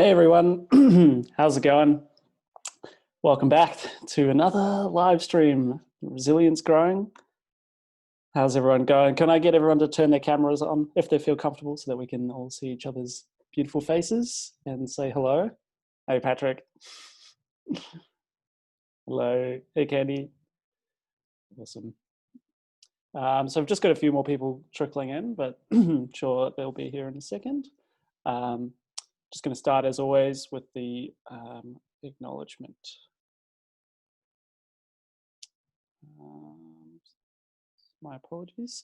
Hey everyone, how's it going? Welcome back to another live stream. Resilience growing. How's everyone going? Can I get everyone to turn their cameras on if they feel comfortable so that we can all see each other's beautiful faces and say hello? Hey Patrick. Hello. Hey Candy. Awesome. So I've just got a few more people trickling in, but sure they'll be here in a second. Just going to start as always with the acknowledgement. My apologies.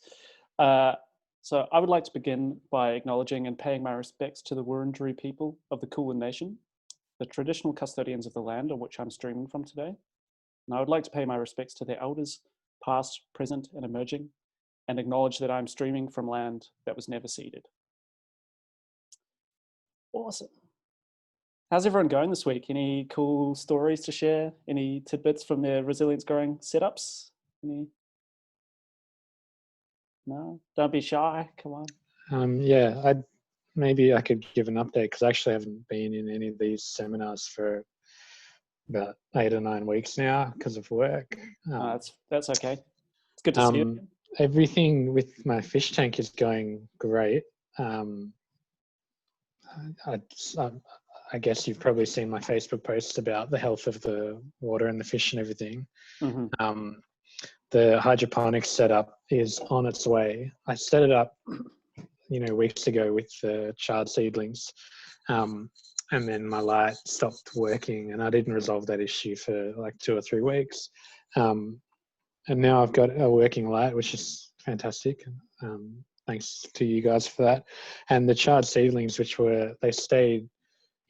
So I would like to begin by acknowledging and paying my respects to the Wurundjeri people of the Kulin Nation, the traditional custodians of the land on which I'm streaming from today. And I would like to pay my respects to their elders, past, present, and emerging, and acknowledge that I'm streaming from land that was never ceded. Awesome. How's everyone going this week? Any cool stories to share? Any tidbits from their resilience growing setups? Any? No, don't be shy. Come on. Yeah, maybe I could give an update because I actually haven't been in any of these seminars for about 8 or 9 weeks now because of work. That's okay. It's good to see you. Everything with my fish tank is going great. I guess you've probably seen my Facebook posts about the health of the water and the fish and everything. Mm-hmm. The hydroponics setup is on its way. I set it up, weeks ago with the chard seedlings, and then my light stopped working, and I didn't resolve that issue for like 2 or 3 weeks. And now I've got a working light, which is fantastic. Thanks to you guys for that. And the chard seedlings, they stayed,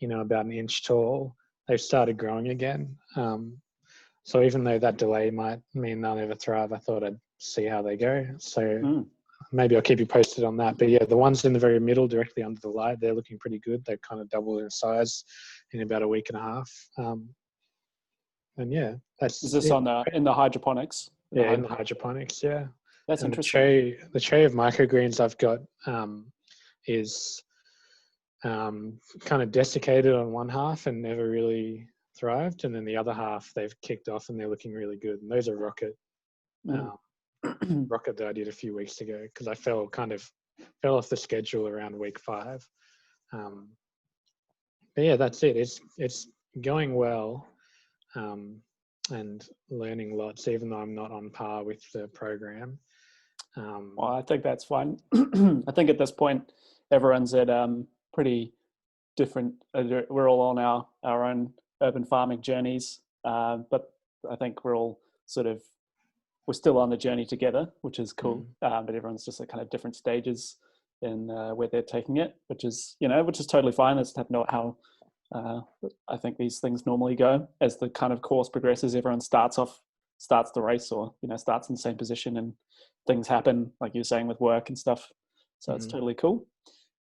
about an inch tall, they've started growing again. So even though that delay might mean they'll never thrive, I thought I'd see how they go. So maybe I'll keep you posted on that. But yeah, the ones in the very middle, directly under the light, they're looking pretty good. They've kind of doubled in size in about a week and a half. And yeah, that's. Is this in the hydroponics? In the hydroponics, yeah. That's interesting. The tray of microgreens I've got is kind of desiccated on one half and never really thrived, and then the other half they've kicked off and they're looking really good. And those are rocket that I did a few weeks ago because I fell off the schedule around week 5. But yeah, that's it. It's going well, and learning lots, even though I'm not on par with the program. Well, I think that's fine. I think at this point, everyone's at pretty different. We're all on our own urban farming journeys, but I think we're still on the journey together, which is cool. But everyone's just at kind of different stages in where they're taking it, which is totally fine. That's not how I think these things normally go. As the kind of course progresses, everyone starts the race, or starts in the same position, and things happen, like you were saying, with work and stuff. So it's totally cool.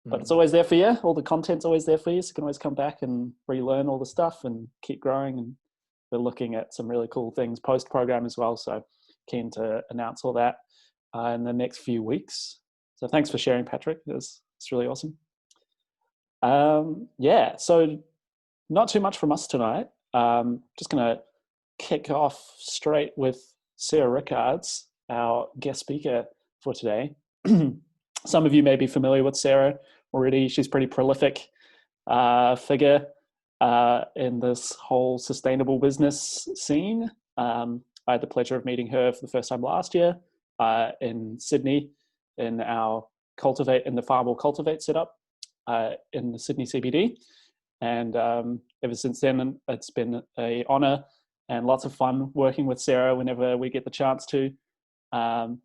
But it's always there for you. All the content's always there for you. So you can always come back and relearn all the stuff and keep growing. And we're looking at some really cool things post-program as well. So keen to announce all that in the next few weeks. So thanks for sharing, Patrick. It's really awesome. So not too much from us tonight. Just going to kick off straight with Sara Rickards, our guest speaker for today. Some of you may be familiar with Sara already. She's a pretty prolific figure in this whole sustainable business scene. I had the pleasure of meeting her for the first time last year in Sydney in our the Farm Will Cultivate setup in the Sydney CBD. And ever since then, it's been an honour and lots of fun working with Sara whenever we get the chance to. And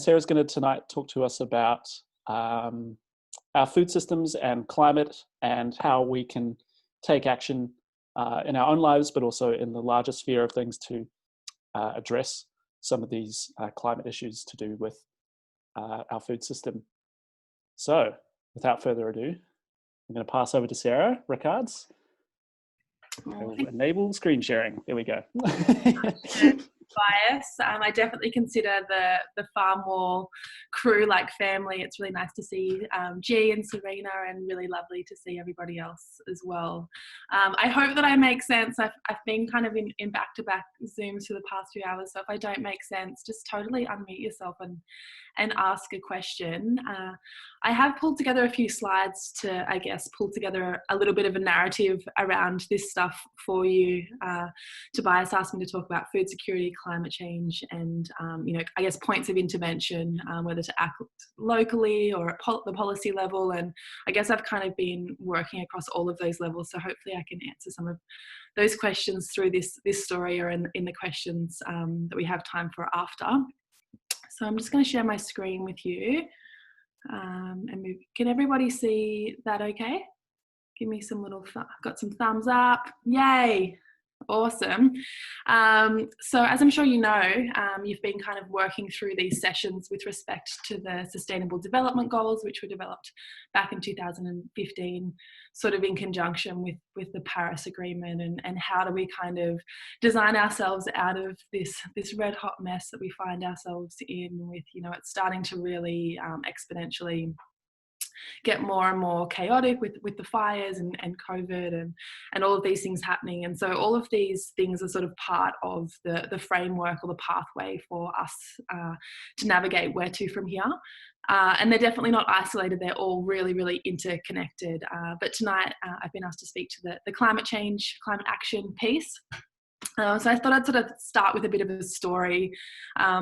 Sarah's going to tonight talk to us about our food systems and climate and how we can take action in our own lives, but also in the larger sphere of things to address some of these climate issues to do with our food system. So without further ado, I'm going to pass over to Sara Rickards. Enable screen sharing. There we go. bias. I definitely consider the far more crew like family. It's really nice to see G and Serena, and really lovely to see everybody else as well. I hope that I make sense. I've been kind of in back-to-back Zooms for the past few hours, so if I don't make sense, just totally unmute yourself and ask a question. I have pulled together a few slides to, I guess, pull together a little bit of a narrative around this stuff for you. Tobias asked me to talk about food security, climate change, and, I guess points of intervention, whether to act locally or at the policy level. And I guess I've kind of been working across all of those levels. So hopefully I can answer some of those questions through this story, or in the questions that we have time for after. So I'm just going to share my screen with you, and move. Can everybody see that okay? Give me some little, got some thumbs up. Yay. Awesome. So as I'm sure you know, you've been kind of working through these sessions with respect to the Sustainable Development Goals, which were developed back in 2015, sort of in conjunction with the Paris Agreement, and how do we kind of design ourselves out of this red hot mess that we find ourselves in, with, it's starting to really exponentially get more and more chaotic with the fires and COVID and all of these things happening. And so all of these things are sort of part of the framework or the pathway for us to navigate where to from here. And they're definitely not isolated. They're all really, really interconnected. But tonight I've been asked to speak to the climate action piece. So I thought I'd sort of start with a bit of a story.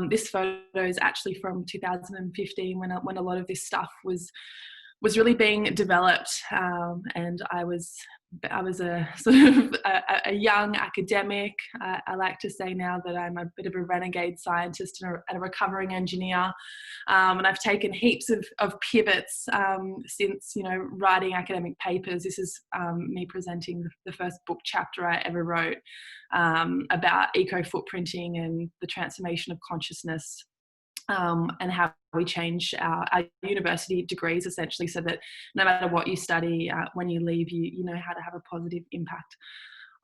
This photo is actually from 2015, when a lot of this stuff was really being developed, and I was a sort of a young academic. I like to say now that I'm a bit of a renegade scientist and a recovering engineer, and I've taken heaps of pivots since writing academic papers. This is me presenting the first book chapter I ever wrote about eco-footprinting and the transformation of consciousness. And how we change our university degrees, essentially, so that no matter what you study, when you leave, you know how to have a positive impact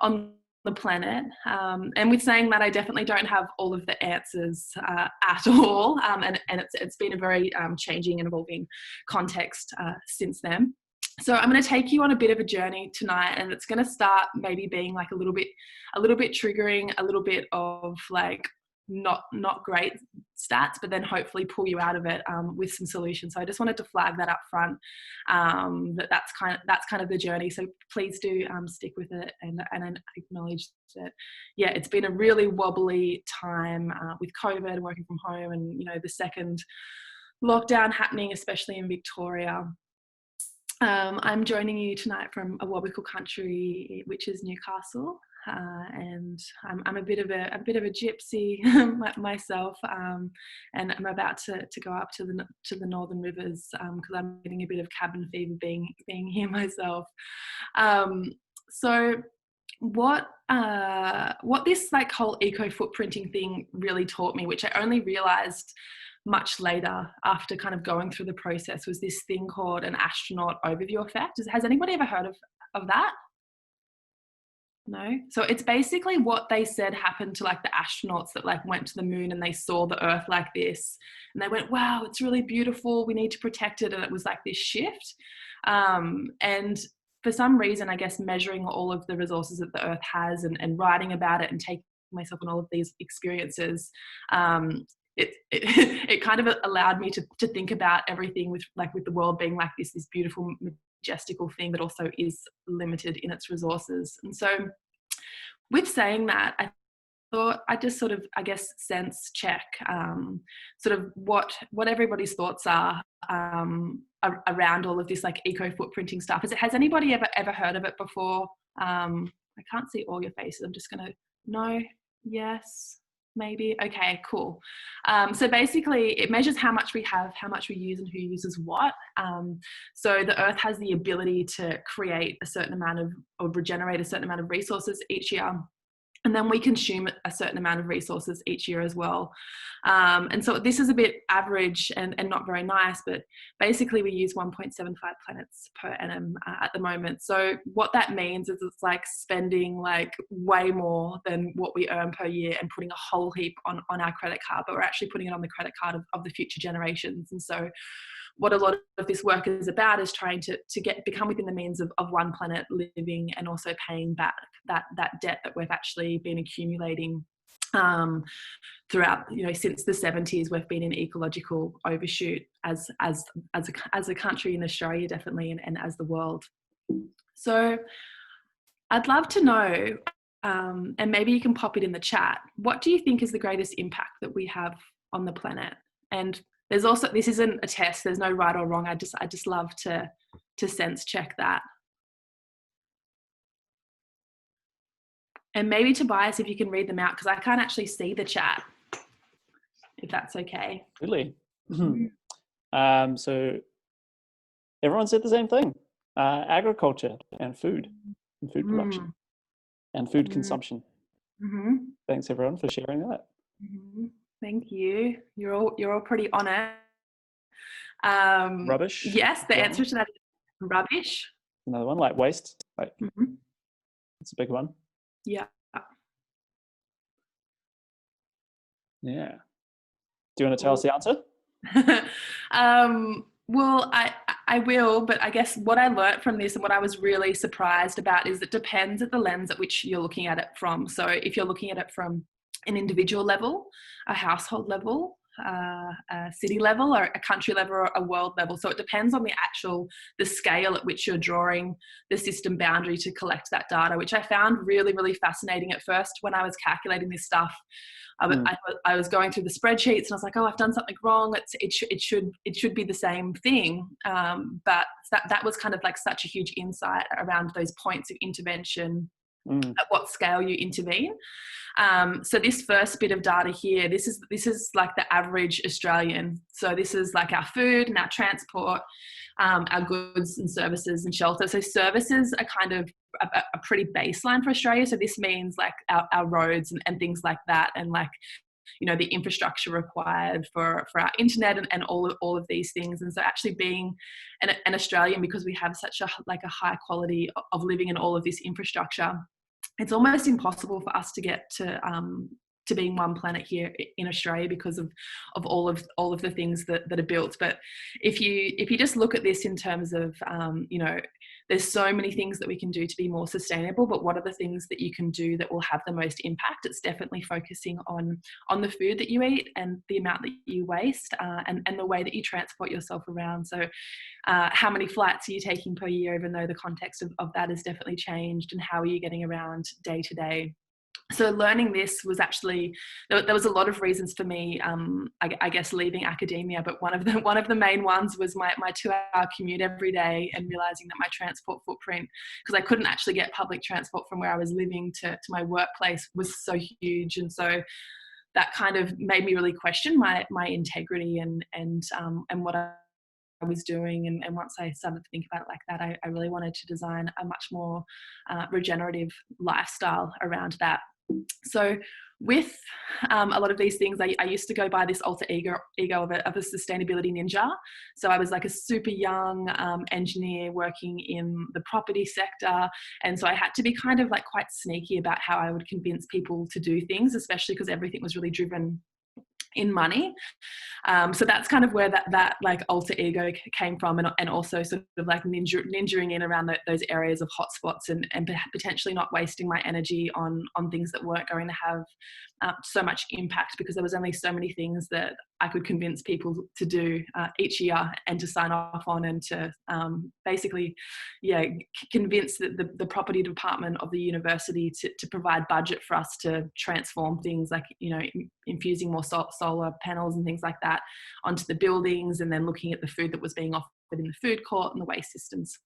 on the planet. And with saying that, I definitely don't have all of the answers at all, and it's been a very changing and evolving context since then. So I'm going to take you on a bit of a journey tonight, and it's going to start maybe being like a little bit triggering, a little bit of like not great stats, but then hopefully pull you out of it with some solutions. So I just wanted to flag that up front, that's kind of the journey. So please do stick with it, and acknowledge that, yeah, it's been a really wobbly time with COVID, working from home, and the second lockdown happening, especially in Victoria. I'm joining you tonight from a Wabakal country, which is Newcastle. And I'm a bit of a gypsy myself, and I'm about to go up to the Northern Rivers because I'm getting a bit of cabin fever being here myself. So what this like whole eco-footprinting thing really taught me, which I only realized much later after kind of going through the process, was this thing called an astronaut overview effect. Has anybody ever heard of that? No? So it's basically what they said happened to like the astronauts that like went to the moon and they saw the Earth like this, and they went, wow, it's really beautiful, we need to protect it. And it was like this shift. And for some reason, I guess, measuring all of the resources that the Earth has and writing about it and taking myself on all of these experiences, it kind of allowed me to think about everything with the world being like this beautiful, majestical thing that also is limited in its resources. And so with saying that, I thought I'd just sort of, I guess, sense check sort of what everybody's thoughts are around all of this like eco-footprinting stuff. Has anybody ever heard of it before? I can't see all your faces. I'm just gonna, no, yes, maybe. Okay, cool. So basically it measures how much we have, how much we use, and who uses what. So the Earth has the ability to create a certain amount of, or regenerate a certain amount of resources each year. And then we consume a certain amount of resources each year as well. And so this is a bit average and not very nice, but basically we use 1.75 planets per annum at the moment. So what that means is it's like spending like way more than what we earn per year and putting a whole heap on our credit card, but we're actually putting it on the credit card of the future generations. And so what a lot of this work is about is trying to become within the means of one planet living, and also paying back that debt that we've actually been accumulating throughout, since the 70s. We've been in ecological overshoot as a country in Australia, definitely, and as the world. So I'd love to know, and maybe you can pop it in the chat, what do you think is the greatest impact that we have on the planet? And there's also, this isn't a test, there's no right or wrong. I just love to sense check that. And maybe Tobias, if you can read them out, because I can't actually see the chat, if that's okay. Really? So everyone said the same thing. Agriculture and food production and food consumption. Thanks everyone for sharing that. Thank you. You're all pretty on it. Rubbish. Yes, the answer to that is rubbish. Another one, like waste. Like, it's a big one. Yeah. Yeah. Do you want to tell us the answer? Well, I will, but I guess what I learnt from this and what I was really surprised about is it depends at the lens at which you're looking at it from. So if you're looking at it from an individual level, a household level, a city level, or a country level, or a world level. So it depends on the scale at which you're drawing the system boundary to collect that data, which I found really, really fascinating at first when I was calculating this stuff. I was going through the spreadsheets and I was like, oh, I've done something wrong. It should be the same thing. But that was kind of like such a huge insight around those points of intervention, at what scale you intervene. So this first bit of data here, this is like the average Australian. So this is like our food and our transport, our goods and services and shelter. So services are kind of a pretty baseline for Australia. So this means like our roads and things like that, and like, the infrastructure required for our internet and all of these things. And so actually being an Australian, because we have such a high quality of living in all of this infrastructure, it's almost impossible for us to get to being one planet here in Australia because of all of the things that are built. But if you just look at this in terms of there's so many things that we can do to be more sustainable, but what are the things that you can do that will have the most impact? It's definitely focusing on the food that you eat and the amount that you waste, and the way that you transport yourself around. So how many flights are you taking per year, even though the context of that has definitely changed, and how are you getting around day to day? So learning this was actually, there was a lot of reasons for me, I guess, leaving academia, but one of the main ones was my 2-hour commute every day, and realizing that my transport footprint, because I couldn't actually get public transport from where I was living to my workplace, was so huge. And so that kind of made me really question my integrity and what I was doing. And once I started to think about it like that, I really wanted to design a much more regenerative lifestyle around that. So with a lot of these things, I used to go by this alter ego of a sustainability ninja. So I was like a super young engineer working in the property sector. And so I had to be kind of like quite sneaky about how I would convince people to do things, especially because everything was really driven in money. So that's kind of where that like alter ego came from, and also sort of like ninjaing in around those areas of hotspots, and potentially not wasting my energy on things that weren't going to have so much impact, because there was only so many things that I could convince people to do each year and to sign off on, and to basically convince the property department of the university to provide budget for us to transform things, like infusing more solar panels and things like that onto the buildings, and then looking at the food that was being offered in the food court and the waste systems.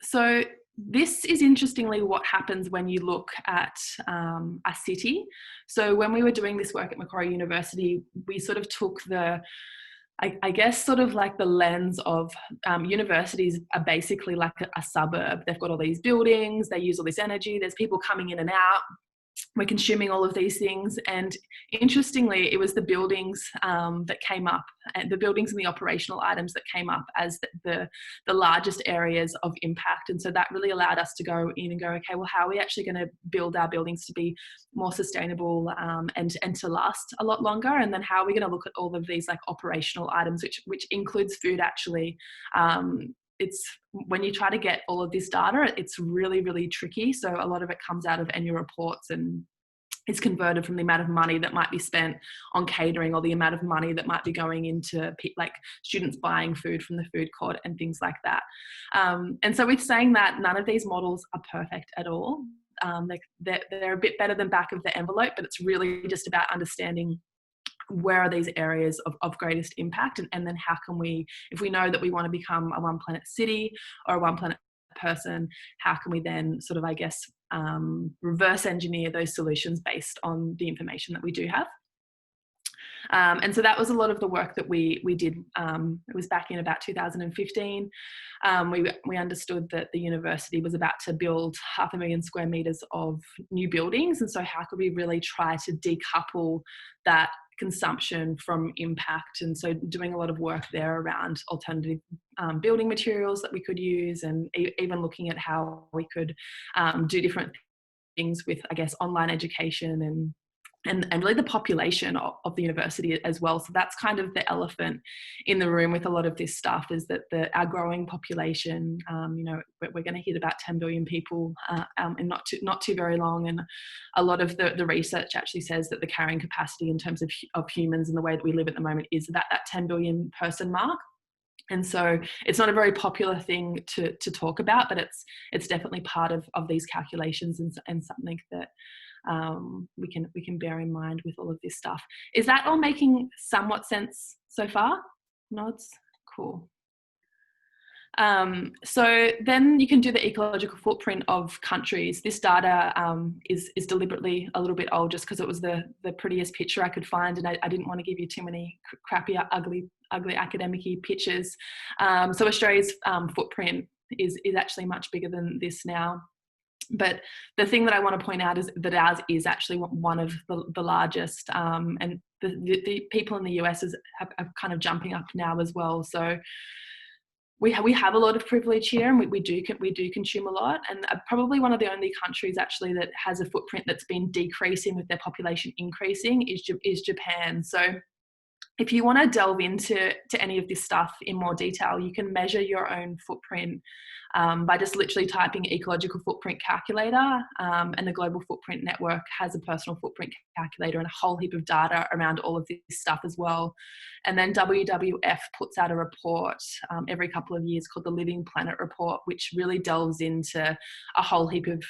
So this is interestingly what happens when you look at a city. So when we were doing this work at Macquarie University, we sort of took the I guess sort of like the lens of universities are basically like a suburb. They've got all these buildings, they use all this energy, there's people coming in and out. We're consuming all of these things, and interestingly, it was the buildings that came up, and the buildings and the operational items that came up as the largest areas of impact. And so that really allowed us to go in and go, okay, well, how are we actually going to build our buildings to be more sustainable and to last a lot longer? And then how are we going to look at all of these like operational items, which includes food actually. It's when you try to get all of this data, it's really, really tricky. So a lot of it comes out of annual reports and is converted from the amount of money that might be spent on catering or the amount of money that might be going into like students buying food from the food court and things like that. And so with saying that, none of these models are perfect at all. They're a bit better than back of the envelope, but it's really just about understanding where are these areas of greatest impact, and then how can we, if we know that we want to become a one planet city or a one planet person, how can we then sort of, I guess, reverse engineer those solutions based on the information that we do have. And so that was a lot of the work that we did. It was back in about 2015. We understood that the university was about to build 500,000 square meters of new buildings. And so how could we really try to decouple that consumption from impact? And so doing a lot of work there around alternative building materials that we could use, and even looking at how we could do different things with, I guess, online education and really the population of the university as well. So that's kind of the elephant in the room with a lot of this stuff, is that our growing population, we're going to hit about 10 billion people in not too very long. And a lot of the research actually says that the carrying capacity in terms of humans and the way that we live at the moment is that 10 billion person mark. And so it's not a very popular thing to talk about, but it's definitely part of these calculations and something that we can bear in mind with all of this stuff. Is that all making somewhat sense so far? Nods? Cool. So then you can do the ecological footprint of countries. This data is deliberately a little bit old just because it was the prettiest picture I could find, and I didn't want to give you too many crappy, ugly academic-y pictures. So Australia's footprint is actually much bigger than this now. But the thing that I want to point out is that ours is actually one of the largest, and the people in the US are kind of jumping up now as well. So we have a lot of privilege here, and we do consume a lot, and probably one of the only countries actually that has a footprint that's been decreasing with their population increasing is Japan. So if you want to delve into any of this stuff in more detail, you can measure your own footprint by just literally typing ecological footprint calculator, and the Global Footprint Network has a personal footprint calculator and a whole heap of data around all of this stuff as well. And then WWF puts out a report every couple of years called the Living Planet Report, which really delves into a whole heap of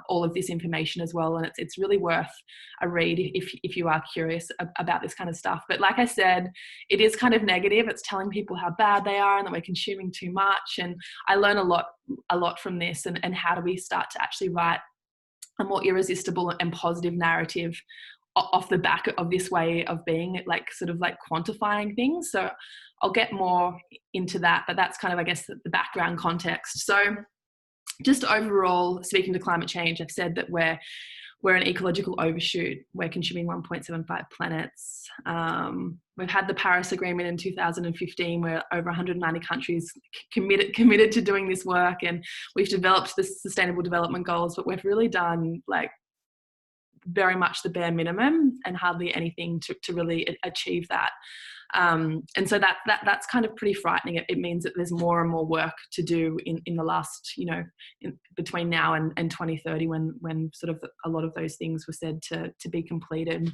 all of this information as well. And it's really worth a read if you are curious about this kind of stuff. But like I said, it is kind of negative. It's telling people how bad they are and that we're consuming too much. And I learn a lot from this, and how do we start to actually write a more irresistible and positive narrative off the back of this way of being, like sort of like quantifying things. So I'll get more into that, but that's kind of, I guess, the background context. So just overall, speaking to climate change, I've said that we're an ecological overshoot. We're consuming 1.75 planets. We've had the Paris Agreement in 2015, where over 190 countries committed to doing this work, and we've developed the Sustainable Development Goals, but we've really done like very much the bare minimum and hardly anything to really achieve that. And so that's kind of pretty frightening. It means that there's more and more work to do in the last, between now and 2030, when sort of a lot of those things were said to be completed.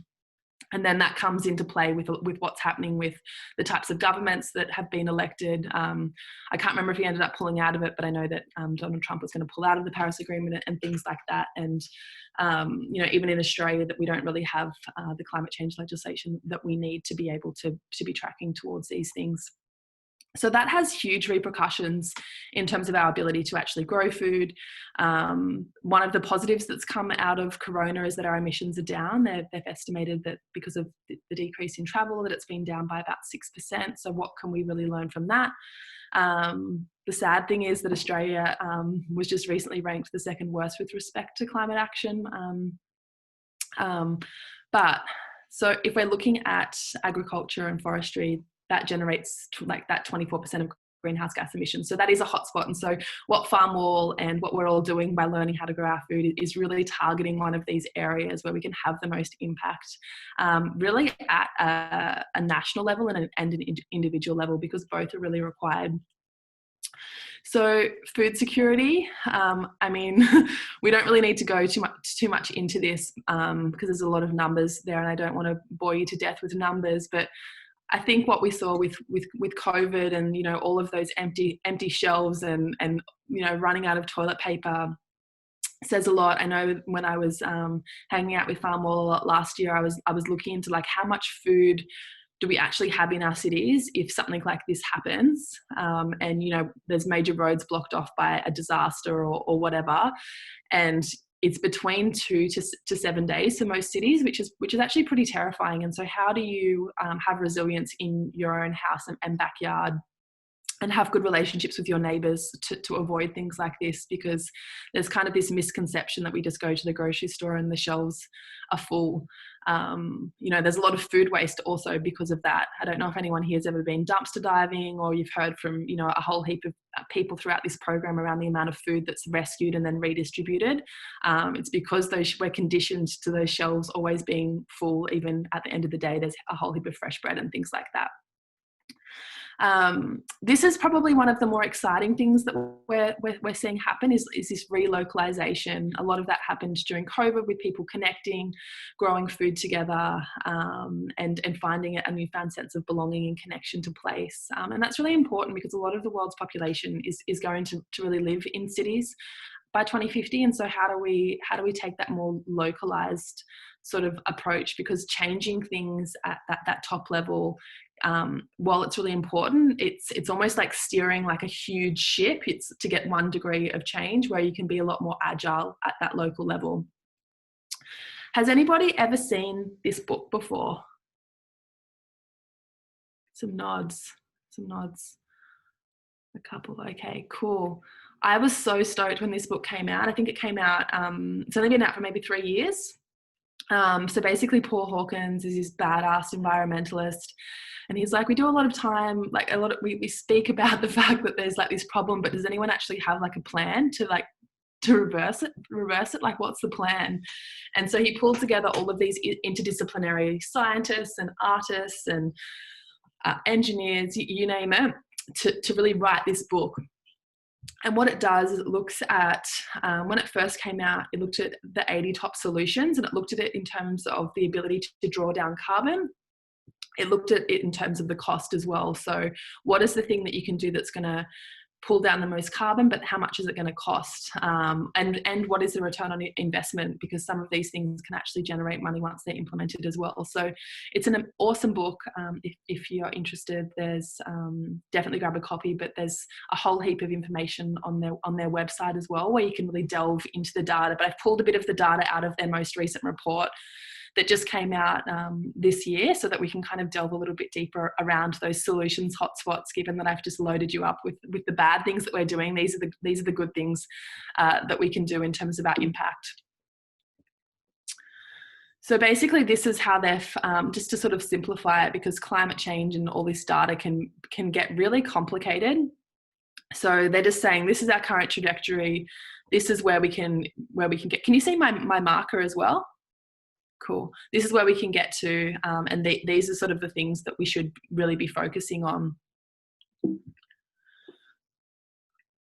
And then that comes into play with what's happening with the types of governments that have been elected. I can't remember if he ended up pulling out of it, but I know that Donald Trump was going to pull out of the Paris Agreement and things like that. And, even in Australia, that we don't really have the climate change legislation that we need to be able to be tracking towards these things. So that has huge repercussions in terms of our ability to actually grow food. One of the positives that's come out of Corona is that our emissions are down. They've estimated that because of the decrease in travel, that it's been down by about 6%. So what can we really learn from that? The sad thing is that Australia was just recently ranked the second worst with respect to climate action. But so if we're looking at agriculture and forestry, that generates like that 24% of greenhouse gas emissions. So that is a hotspot. And so what Farmwall and what we're all doing by learning how to grow our food is really targeting one of these areas where we can have the most impact, really at a national level and an individual level, because both are really required. So food security, I mean, we don't really need to go too much into this because there's a lot of numbers there, and I don't want to bore you to death with numbers, but I think what we saw with COVID and, you know, all of those empty shelves and, you know, running out of toilet paper says a lot. I know when I was hanging out with Farmwall a lot last year, I was looking into like how much food do we actually have in our cities if something like this happens, and, you know, there's major roads blocked off by a disaster or whatever, and it's between 2 to 7 days for most cities, which is actually pretty terrifying. And so how do you have resilience in your own house and backyard, and have good relationships with your neighbours to avoid things like this? Because there's kind of this misconception that we just go to the grocery store and the shelves are full. You know, there's a lot of food waste also because of that. I don't know if anyone here has ever been dumpster diving, or you've heard from, you know, a whole heap of people throughout this program around the amount of food that's rescued and then redistributed. It's because we're conditioned to those shelves always being full. Even at the end of the day, there's a whole heap of fresh bread and things like that. This is probably one of the more exciting things that we're seeing happen is this relocalization. A lot of that happened during COVID with people connecting, growing food together, and finding a newfound sense of belonging and connection to place. And that's really important because a lot of the world's population is going to really live in cities by 2050. And so how do we take that more localized sort of approach? Because changing things at that top level, while it's really important, it's almost like steering like a huge ship. It's to get 1 degree of change where you can be a lot more agile at that local level. Has anybody ever seen this book before? Some nods. A couple. Okay, cool. I was so stoked when this book came out. I think it came out, it's only been out for maybe 3 years. So basically Paul Hawkins is this badass environmentalist, and he's like, we do a lot of time, like we speak about the fact that there's like this problem, but does anyone actually have like a plan to reverse it? Like, what's the plan? And so he pulled together all of these interdisciplinary scientists and artists and engineers, you name it, to really write this book. And what it does is it looks at, when it first came out, it looked at the 80 top solutions, and it looked at it in terms of the ability to draw down carbon. It looked at it in terms of the cost as well. So what is the thing that you can do that's going to pull down the most carbon, but how much is it going to cost? And what is the return on investment? Because some of these things can actually generate money once they're implemented as well. So it's an awesome book. If you're interested, there's definitely grab a copy, but there's a whole heap of information on their website as well, where you can really delve into the data. But I've pulled a bit of the data out of their most recent report that just came out this year, so that we can kind of delve a little bit deeper around those solutions hotspots, given that I've just loaded you up with the bad things that we're doing. These are the good things that we can do in terms of our impact. So basically this is how they've, just to sort of simplify it, because climate change and all this data can get really complicated. So they're just saying, this is our current trajectory. This is where we can get. Can you see my marker as well? Cool. This is where we can get to, and these are sort of the things that we should really be focusing on.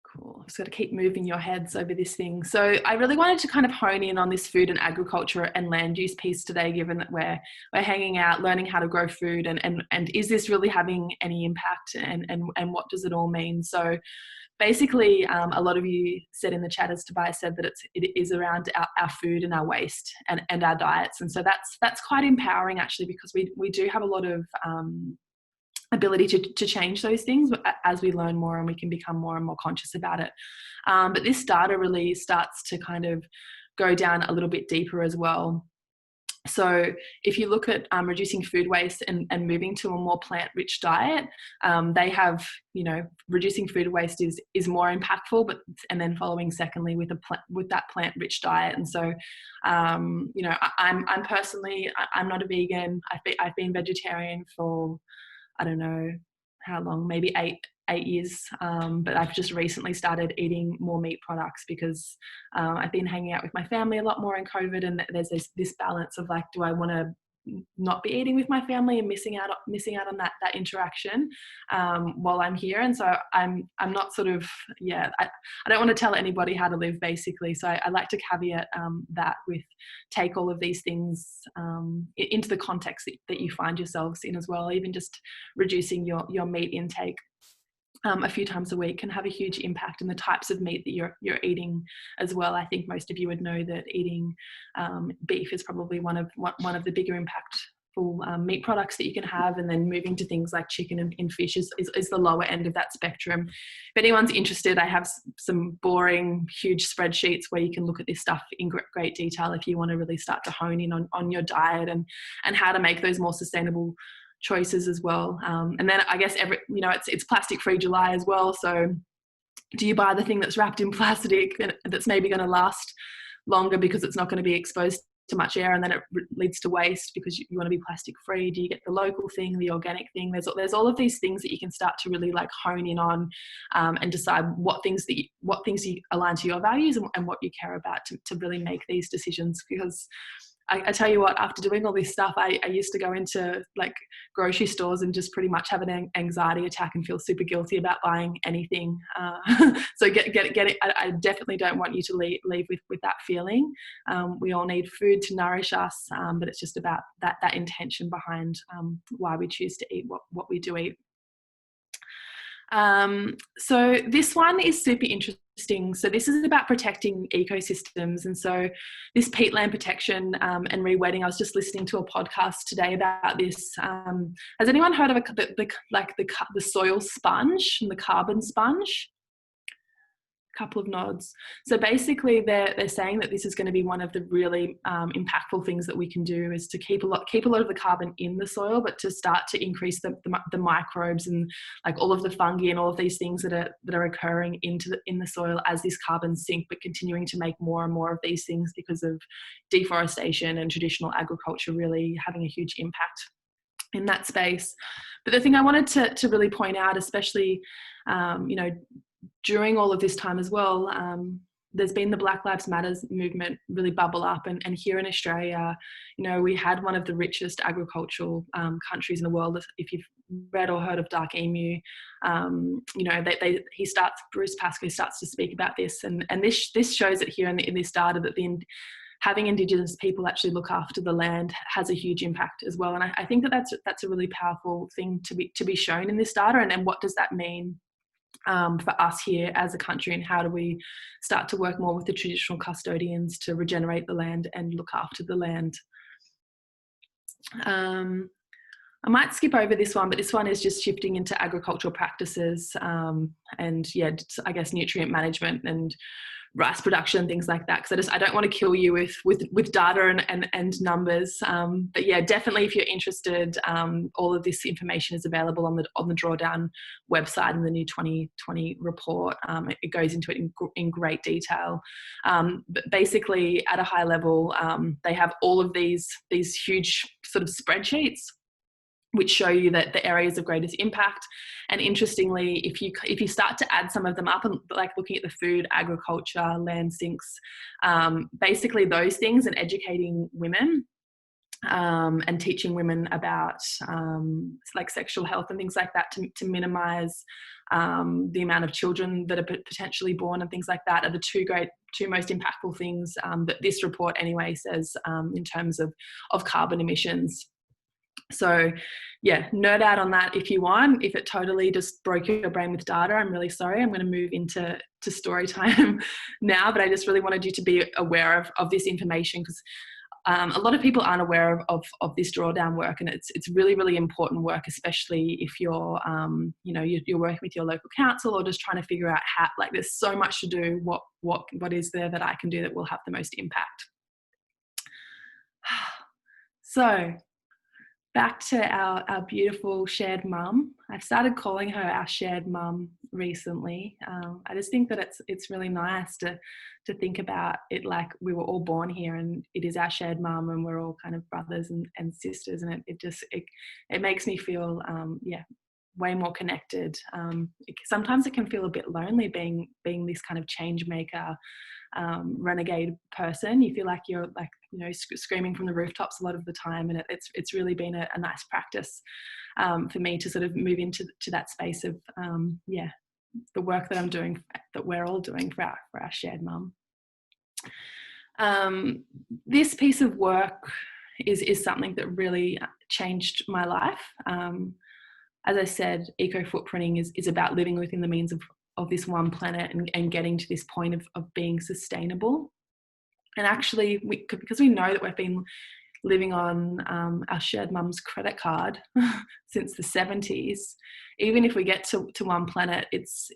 Cool. I've just got to keep moving your heads over this thing. So I really wanted to kind of hone in on this food and agriculture and land use piece today, given that we're hanging out, learning how to grow food, and is this really having any impact, and what does it all mean? So basically, a lot of you said in the chat, as Tobias said, that it is around our food and our waste and our diets. And so that's quite empowering, actually, because we do have a lot of ability to change those things as we learn more and we can become more and more conscious about it. But this data really starts to kind of go down a little bit deeper as well. So if you look at reducing food waste and moving to a more plant-rich diet, they have, reducing food waste is more impactful, and then following secondly with that plant-rich diet. And so, I'm personally, I'm not a vegan. I've been vegetarian for, I don't know how long, maybe eight years, but I've just recently started eating more meat products because I've been hanging out with my family a lot more in COVID, and there's this balance of like, do I want to not be eating with my family and missing out on that interaction while I'm here? And so I'm not sort of, I don't want to tell anybody how to live, basically. So I like to caveat that with take all of these things into the context that you find yourselves in as well. Even just reducing your meat intake a few times a week can have a huge impact in the types of meat that you're eating as well. I think most of you would know that eating beef is probably one of the bigger impactful meat products that you can have, and then moving to things like chicken and fish is the lower end of that spectrum. If anyone's interested, I have some boring, huge spreadsheets where you can look at this stuff in great detail if you want to really start to hone in on your diet and how to make those more sustainable choices as well. And then I guess it's Plastic Free July as well. So do you buy the thing that's wrapped in plastic and that's maybe going to last longer because it's not going to be exposed to much air, and then it leads to waste because you want to be plastic free? Do you get the local thing, the organic thing? There's all of these things that you can start to really like hone in on and decide what things you align to your values and what you care about to really make these decisions. Because I tell you what, after doing all this stuff, I used to go into like grocery stores and just pretty much have an anxiety attack and feel super guilty about buying anything. So get it. I definitely don't want you to leave with that feeling. We all need food to nourish us, but it's just about that intention behind why we choose to eat what we do eat. So this one is super interesting. So this is about protecting ecosystems. And so this peatland protection and rewetting, I was just listening to a podcast today about this. Has anyone heard of the soil sponge and the carbon sponge? Couple of nods. So basically they're saying that this is going to be one of the really impactful things that we can do, is to keep a lot of the carbon in the soil, but to start to increase the microbes and like all of the fungi and all of these things that are occurring in the soil as this carbon sink, but continuing to make more and more of these things because of deforestation and traditional agriculture really having a huge impact in that space. But the thing I wanted to really point out, especially during all of this time as well, there's been the Black Lives Matter movement really bubble up, and here in Australia, we had one of the richest agricultural countries in the world. If you've read or heard of Dark Emu, Bruce Pascoe starts to speak about this, and this shows it here in this data that having Indigenous people actually look after the land has a huge impact as well. And I think that's a really powerful thing to be shown in this data, and what does that mean for us here as a country, and how do we start to work more with the traditional custodians to regenerate the land and look after the land. I might skip over this one, but this one is just shifting into agricultural practices and I guess nutrient management and rice production, things like that, because I don't want to kill you with data and numbers, but yeah, definitely if you're interested, all of this information is available on the Drawdown website in the new 2020 report. It goes into it in great detail, but basically at a high level, they have all of these huge sort of spreadsheets which show you that the areas of greatest impact. And interestingly, if you start to add some of them up, and like looking at the food, agriculture, land sinks, basically those things, and educating women and teaching women about like sexual health and things like that to minimize the amount of children that are potentially born and things like that, are the two most impactful things that this report anyway says in terms of carbon emissions. So yeah, nerd out on that if you want. If it totally just broke your brain with data, I'm really sorry. I'm going to move into story time now, but I just really wanted you to be aware of this information, because a lot of people aren't aware of this drawdown work, and it's really, really important work, especially if you're you're working with your local council or just trying to figure out how, like, there's so much to do. What is there that I can do that will have the most impact? So back to our beautiful shared mum. I've started calling her our shared mum recently. I just think that it's really nice to think about it like we were all born here, and it is our shared mum, and we're all kind of brothers and sisters, and it makes me feel way more connected. Sometimes it can feel a bit lonely being this kind of change maker, renegade person. You feel like you're screaming from the rooftops a lot of the time, and it's really been a nice practice for me to sort of move into that space of the work that I'm doing, that we're all doing for our shared mum. This piece of work is something that really changed my life. As I said, eco footprinting is about living within the means of this one planet and getting to this point of being sustainable. And actually, because we know that we've been living on our shared mum's credit card since the 70s, even if we get to one planet, it's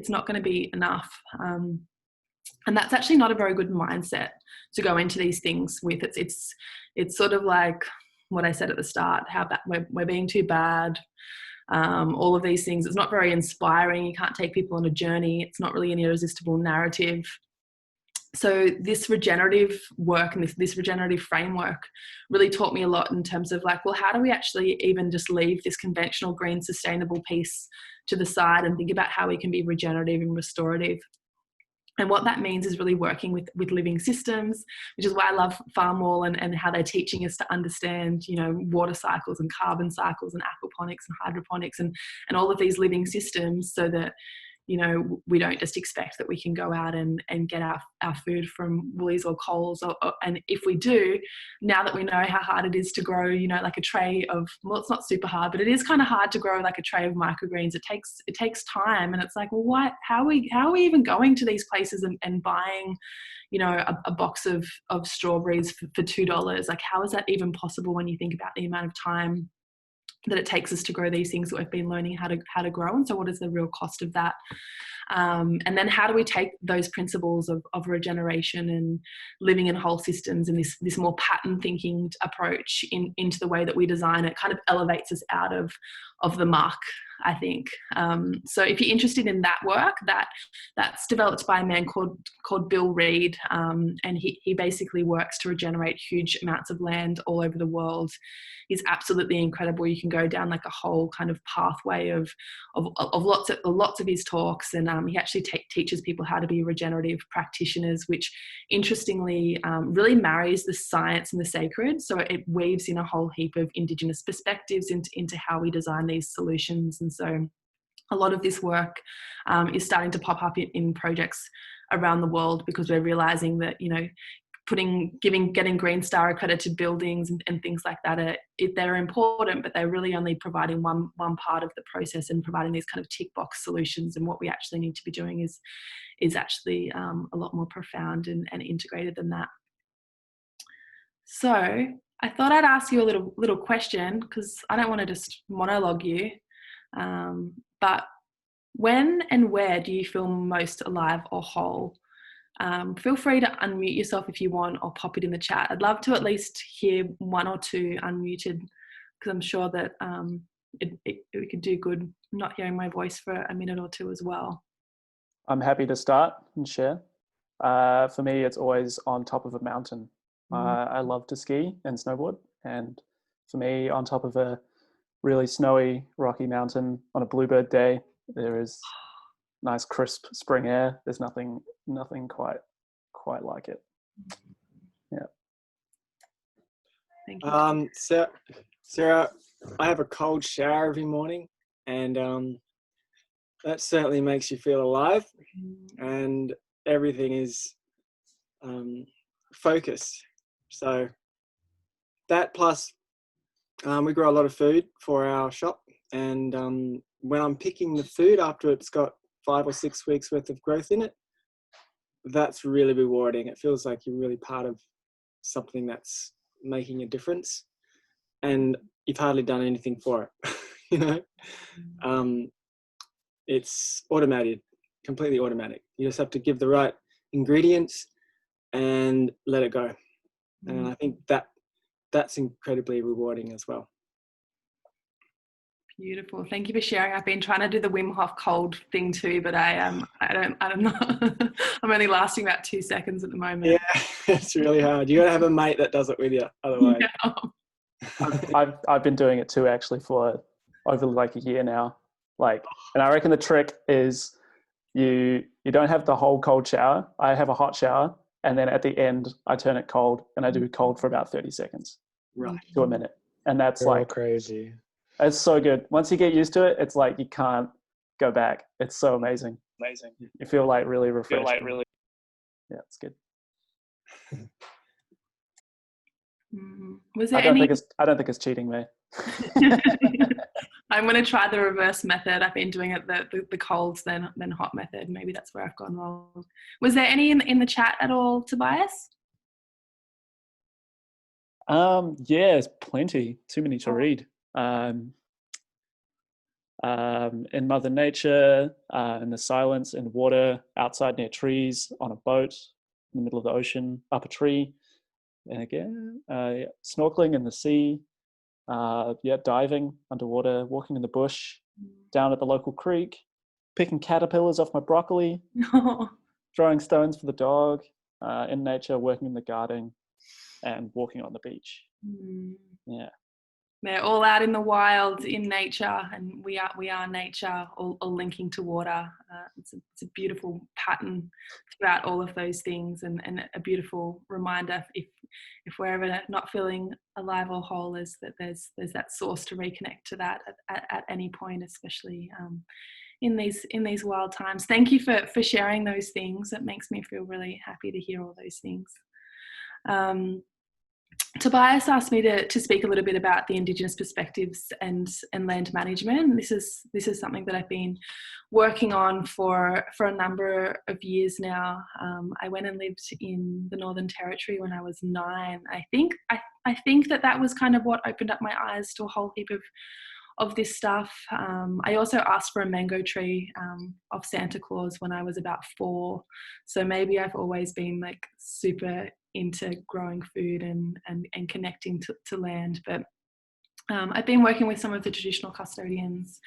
not going to be enough. And that's actually not a very good mindset to go into these things with. It's sort of like what I said at the start, how bad we're being too bad. All of these things. It's not very inspiring. You can't take people on a journey. It's not really an irresistible narrative. So this regenerative work and this regenerative framework really taught me a lot in terms of like, well, how do we actually even just leave this conventional green sustainable piece to the side and think about how we can be regenerative and restorative? And what that means is really working with living systems, which is why I love Farm Wall and how they're teaching us to understand, water cycles and carbon cycles and aquaponics and hydroponics and all of these living systems, so that, we don't just expect that we can go out and get our food from Woolies or Coles. And if we do, now that we know how hard it is to grow, like a tray of, well, it's not super hard, but it is kind of hard to grow like a tray of microgreens. It takes time. And it's like, well, how are we even going to these places and buying, a box of strawberries for $2? Like, how is that even possible when you think about the amount of time that it takes us to grow these things that we've been learning how to grow? And so what is the real cost of that? And then how do we take those principles of regeneration and living in whole systems and this more pattern thinking approach into the way that we design it? Kind of elevates us out of the muck, I think. So if you're interested in that work, that's developed by a man called Bill Reed, and he basically works to regenerate huge amounts of land all over the world. He's absolutely incredible. You can go down like a whole kind of pathway of lots of his talks, and he actually teaches people how to be regenerative practitioners, which interestingly really marries the science and the sacred. So it weaves in a whole heap of Indigenous perspectives into how we design these solutions. And so a lot of this work is starting to pop up in projects around the world, because we're realizing that, getting Green Star accredited buildings and things like that they're important, but they're really only providing one part of the process and providing these kind of tick box solutions. And what we actually need to be doing is actually a lot more profound and integrated than that. So I thought I'd ask you a little question, because I don't want to just monologue you. But when and where do you feel most alive or whole? Feel free to unmute yourself if you want, or pop it in the chat. I'd love to at least hear one or two unmuted, because I'm sure that we could do good not hearing my voice for a minute or two as well. I'm happy to start and share. For me, it's always on top of a mountain. I love to ski and snowboard, and for me, on top of a really snowy, rocky mountain on a bluebird day, there is nice, crisp spring air. There's nothing quite like it. Yeah. Thank you. Sarah, I have a cold shower every morning, and that certainly makes you feel alive, and everything is focused. So that, plus we grow a lot of food for our shop, and when I'm picking the food after it's got 5 or 6 weeks worth of growth in it, that's really rewarding. It feels like you're really part of something that's making a difference, and you've hardly done anything for it. You know, it's automated, completely automatic. You just have to give the right ingredients and let it go. And I think that's incredibly rewarding as well. Beautiful. Thank you for sharing. I've been trying to do the Wim Hof cold thing too, but I don't know. I'm only lasting about 2 seconds at the moment. Yeah, it's really hard. You got to have a mate that does it with you, otherwise. Yeah. I've been doing it too, actually, for over like a year now. Like, and I reckon the trick is you don't have the whole cold shower. I have a hot shower, and then at the end I turn it cold, and I do cold for about 30 seconds, Right, to a minute, and that's You're all like crazy. it's so good. Once you get used to it, it's like you can't go back. It's so amazing. You feel like really refreshed. Yeah, it's good. Was there I don't think it's cheating me. I'm going to try the reverse method. I've been doing it the colds then hot method. Maybe that's where I've gone wrong. Was there any in the chat at all, Tobias? Yeah, there's plenty. Too many to read. In Mother Nature, in the silence, in water, outside near trees, on a boat, in the middle of the ocean, up a tree, and again, snorkeling in the sea, diving underwater, walking in the bush, down at the local creek, picking caterpillars off my broccoli, throwing stones for the dog, in nature, working in the garden, and walking on the beach. Yeah. They're all out in the wild, in nature, and we are nature, all linking to water. It's a beautiful pattern throughout all of those things, and a beautiful reminder if we're ever not feeling alive or whole, is that there's that source to reconnect to that at any point, especially in these wild times. Thank you for sharing those things. It makes me feel really happy to hear all those things. Tobias asked me to speak a little bit about the Indigenous perspectives and land management. This is something that I've been working on for a number of years now. I went and lived in the Northern Territory when I was 9. I think that was kind of what opened up my eyes to a whole heap of this stuff. I also asked for a mango tree off Santa Claus when I was about 4. So maybe I've always been like super into growing food and connecting to land. But I've been working with some of the traditional custodians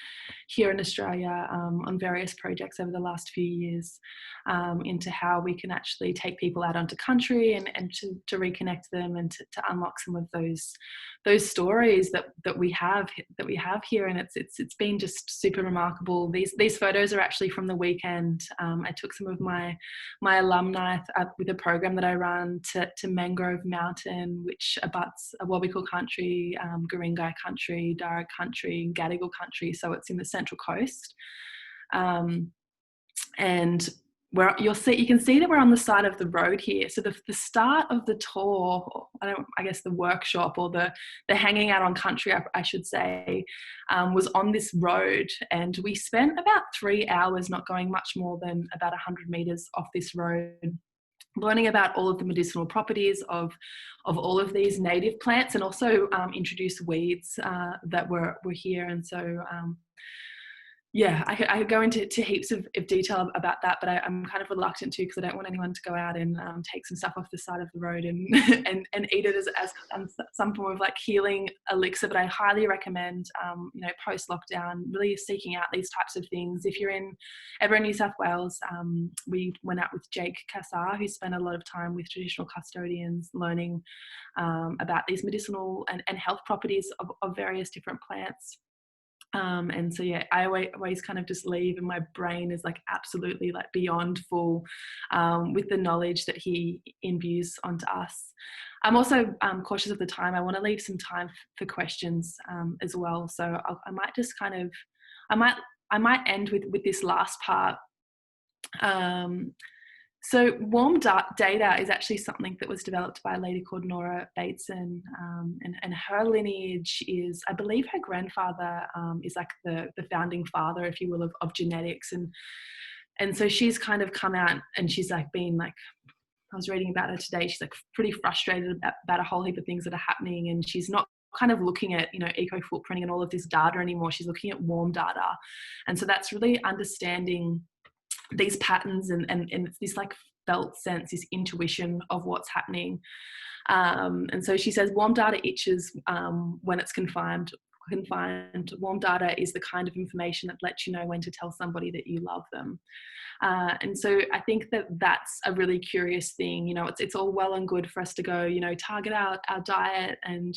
here in Australia on various projects over the last few years into how we can actually take people out onto country and to reconnect them and to unlock some of those stories that we have here. And it's been just super remarkable. These photos are actually from the weekend. I took some of my alumni with a program that I run to Mangrove Mountain, which abuts Awabakal country, Guringai country, Darug country, Gadigal country. So it's in the Central Coast. And where you can see that we're on the side of the road here. So the start of the tour, I guess the workshop or the hanging out on country, I should say, was on this road, and we spent about 3 hours, not going much more than about 100 meters off this road, learning about all of the medicinal properties of all of these native plants, and also introduce weeds that were here. And so I could go into heaps of detail about that, but I'm kind of reluctant to, because I don't want anyone to go out and take some stuff off the side of the road and eat it as some form of like healing elixir. But I highly recommend, post lockdown, really seeking out these types of things. If you're ever in New South Wales, we went out with Jake Kassar, who spent a lot of time with traditional custodians learning about these medicinal and health properties of various different plants. And so I always kind of just leave, and my brain is like absolutely like beyond full with the knowledge that he imbues onto us. I'm also cautious of the time. I want to leave some time for questions as well. So I might just kind of, I might end with this last part. So warm data is actually something that was developed by a lady called Nora Bateson, and her lineage is, I believe her grandfather is like the founding father, if you will, of genetics. And so she's kind of come out, and she's like been like I was reading about her today. She's like pretty frustrated about a whole heap of things that are happening, and she's not kind of looking at, you know, eco footprinting and all of this data anymore. She's looking at warm data. And so that's really understanding these patterns and this like felt sense, this intuition of what's happening. And so she says warm data itches when it's confined. Warm data is the kind of information that lets you know when to tell somebody that you love them. And so I think that that's a really curious thing. You know, it's all well and good for us to go, you know, target our diet and,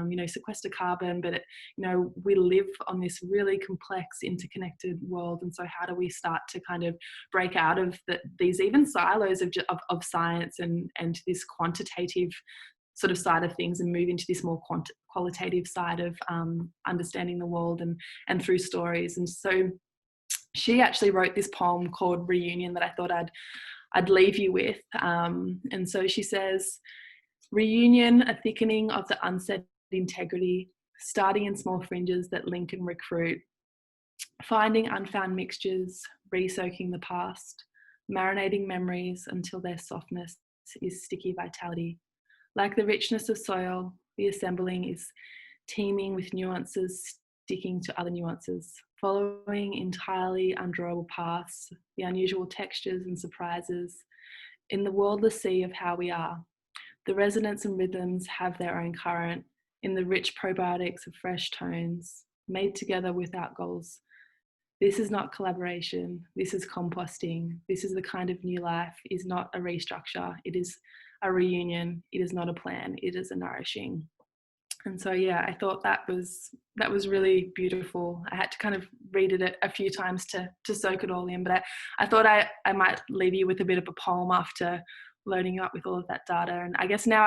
you know, sequester carbon, but, you know, we live on this really complex, interconnected world. And so how do we start to kind of break out of these even silos of science and this quantitative sort of side of things and move into this more qualitative side of understanding the world and through stories. And so she actually wrote this poem called Reunion that I thought I'd leave you with. And so she says, reunion, a thickening of the unsaid integrity, starting in small fringes that link and recruit, finding unfound mixtures, re-soaking the past, marinating memories until their softness is sticky vitality. Like the richness of soil, the assembling is teeming with nuances sticking to other nuances, following entirely undrawable paths, the unusual textures and surprises, in the worldless sea of how we are. The resonance and rhythms have their own current, in the rich probiotics of fresh tones, made together without goals. This is not collaboration, this is composting, this is the kind of new life, is not a restructure, it is a reunion, it is not a plan, it is a nourishing. And so, yeah, I thought that was really beautiful. I had to kind of read it a few times to soak it all in, but I thought I might leave you with a bit of a poem after loading you up with all of that data. And I guess now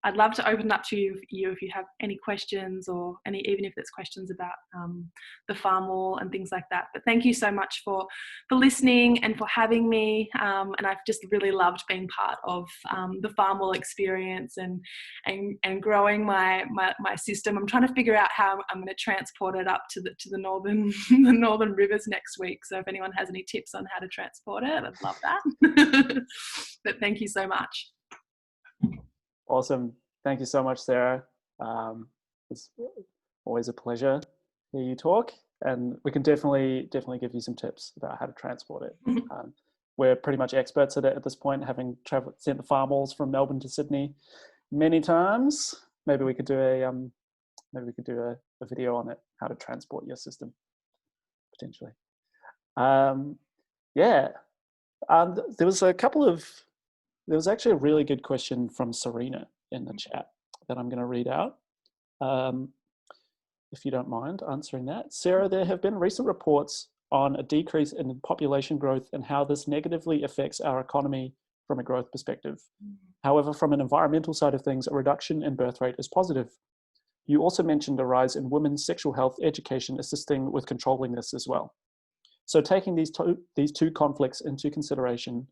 I'd love to open it up to you if you have any questions or even if it's questions about the farm wall and things like that. But thank you so much for listening and for having me. And I've just really loved being part of the farm wall experience and growing my system. I'm trying to figure out how I'm going to transport it up to the northern the northern rivers next week. So if anyone has any tips on how to transport it, I'd love that. But thank you so much. Awesome. Thank you so much, Sarah. It's always a pleasure to hear you talk, and we can definitely give you some tips about how to transport it. We're pretty much experts at it at this point, having sent the farm walls from Melbourne to Sydney many times. Maybe we could do a video on it, how to transport your system, potentially. There was actually a really good question from Serena in the chat that I'm going to read out. If you don't mind answering that. Sarah, there have been recent reports on a decrease in population growth and how this negatively affects our economy from a growth perspective. However, from an environmental side of things, a reduction in birth rate is positive. You also mentioned a rise in women's sexual health education assisting with controlling this as well. So taking these two conflicts into consideration,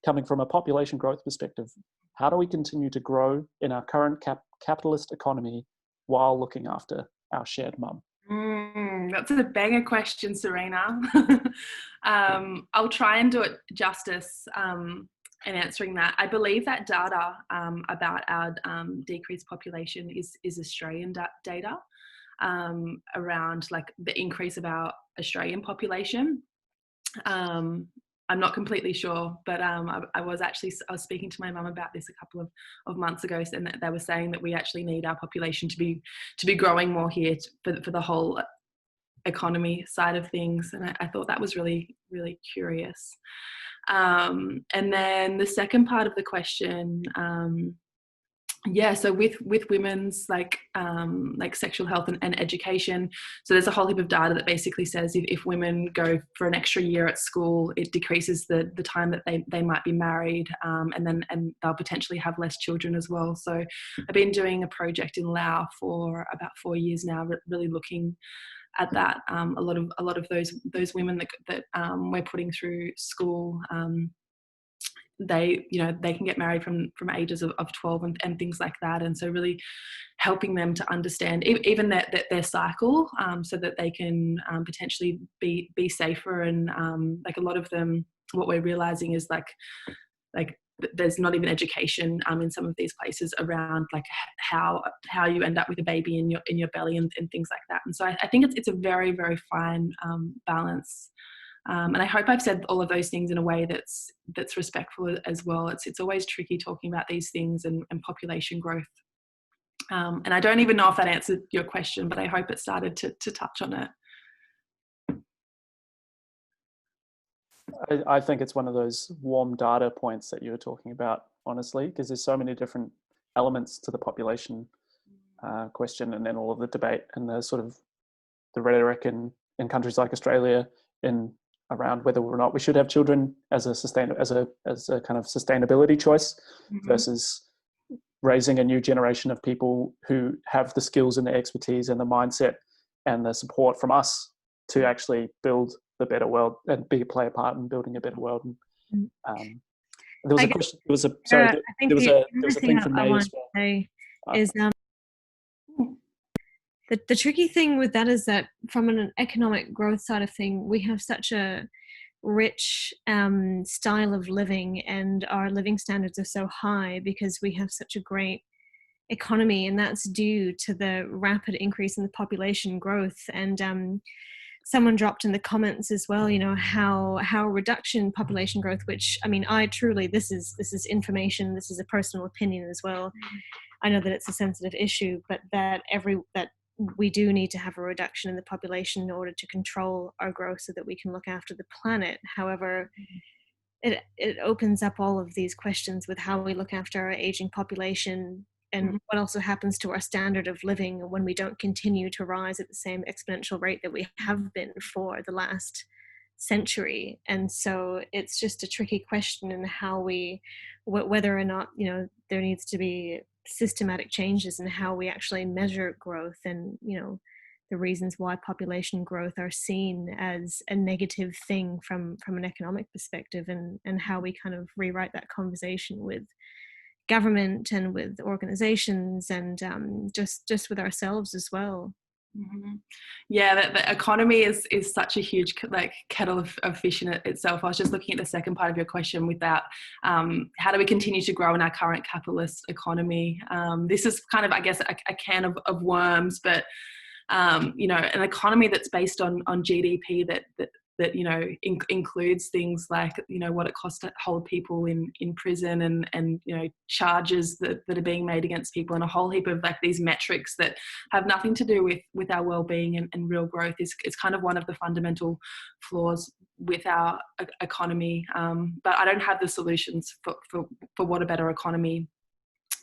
coming from a population growth perspective, how do we continue to grow in our current capitalist economy while looking after our shared mum? That's a banger question, Serena. I'll try and do it justice in answering that. I believe that data about our decreased population is Australian data around like the increase of our Australian population. I'm not completely sure, but I was speaking to my mum about this a couple of months ago, and they were saying that we actually need our population to be growing more here for the whole economy side of things. And I thought that was really, really curious. And then the second part of the question, so with women's like sexual health and education, so there's a whole heap of data that basically says if women go for an extra year at school, it decreases the time that they might be married, and they'll potentially have less children as well. So I've been doing a project in Laos for about 4 years now, really looking at that. A lot of those women that we're putting through school, they can get married from ages of 12 and things like that. And so really helping them to understand even their cycle, so that they can potentially be safer. And like a lot of them, what we're realizing is like there's not even education in some of these places around like how you end up with a baby in your belly and things like that. And so I think it's a very, very fine balance. And I hope I've said all of those things in a way that's respectful as well. It's always tricky talking about these things and population growth. And I don't even know if that answered your question, but I hope it started to touch on it. I think it's one of those warm data points that you were talking about, honestly, because there's so many different elements to the population question, and then all of the debate and the sort of the rhetoric in countries like Australia around whether or not we should have children as a kind of sustainability choice, versus raising a new generation of people who have the skills and the expertise and the mindset and the support from us to actually build the better world and play a part in building a better world. And there was a question. There was a sorry. There was a thing from me as well. Is the tricky thing with that is that from an economic growth side of thing, we have such a rich style of living, and our living standards are so high because we have such a great economy, and that's due to the rapid increase in the population growth. And someone dropped in the comments as well, you know, how a reduction in population growth, which, I mean, this is information, this is a personal opinion as well. I know that it's a sensitive issue, but that we do need to have a reduction in the population in order to control our growth so that we can look after the planet. However, it opens up all of these questions with how we look after our aging population, and what also happens to our standard of living when we don't continue to rise at the same exponential rate that we have been for the last century. And so it's just a tricky question in how whether or not, you know, there needs to be systematic changes in how we actually measure growth, and, you know, the reasons why population growth are seen as a negative thing from an economic perspective, and how we kind of rewrite that conversation with government and with organizations, and just with ourselves as well. Yeah, the economy is such a huge like kettle of fish in itself. I was just looking at the second part of your question with that. How do we continue to grow in our current capitalist economy? This is kind of, I guess, a can of worms, but you know, an economy that's based on GDP that you know includes things like, you know, what it costs to hold people in prison, and you know, charges that are being made against people, and a whole heap of like these metrics that have nothing to do with our well-being and real growth is kind of one of the fundamental flaws with our economy. But I don't have the solutions for what a better economy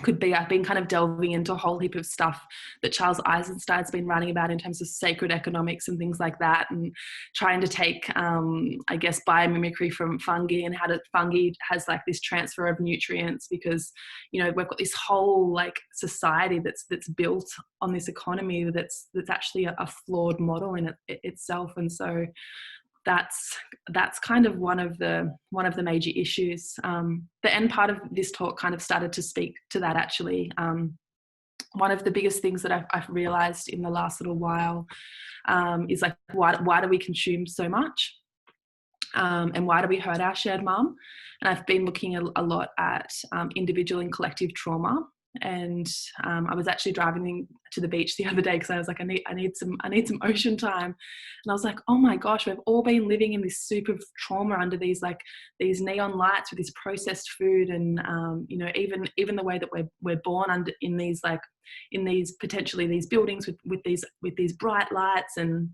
could be. I've been kind of delving into a whole heap of stuff that Charles Eisenstein's been writing about in terms of sacred economics and things like that, and trying to take, I guess, biomimicry from fungi, and how fungi has like this transfer of nutrients, because, you know, we've got this whole like society that's built on this economy that's actually a flawed model in itself. And so that's kind of one of the major issues. The end part of this talk kind of started to speak to that, actually. One of the biggest things that I've realized in the last little while is like, why do we consume so much? And why do we hurt our shared mum? And I've been looking a lot at individual and collective trauma. And I was actually driving to the beach the other day because I was like, I need some ocean time. And I was like, oh my gosh, we've all been living in this soup of trauma under these neon lights with this processed food, and you know, even the way that we're born in these potentially these buildings with these bright lights and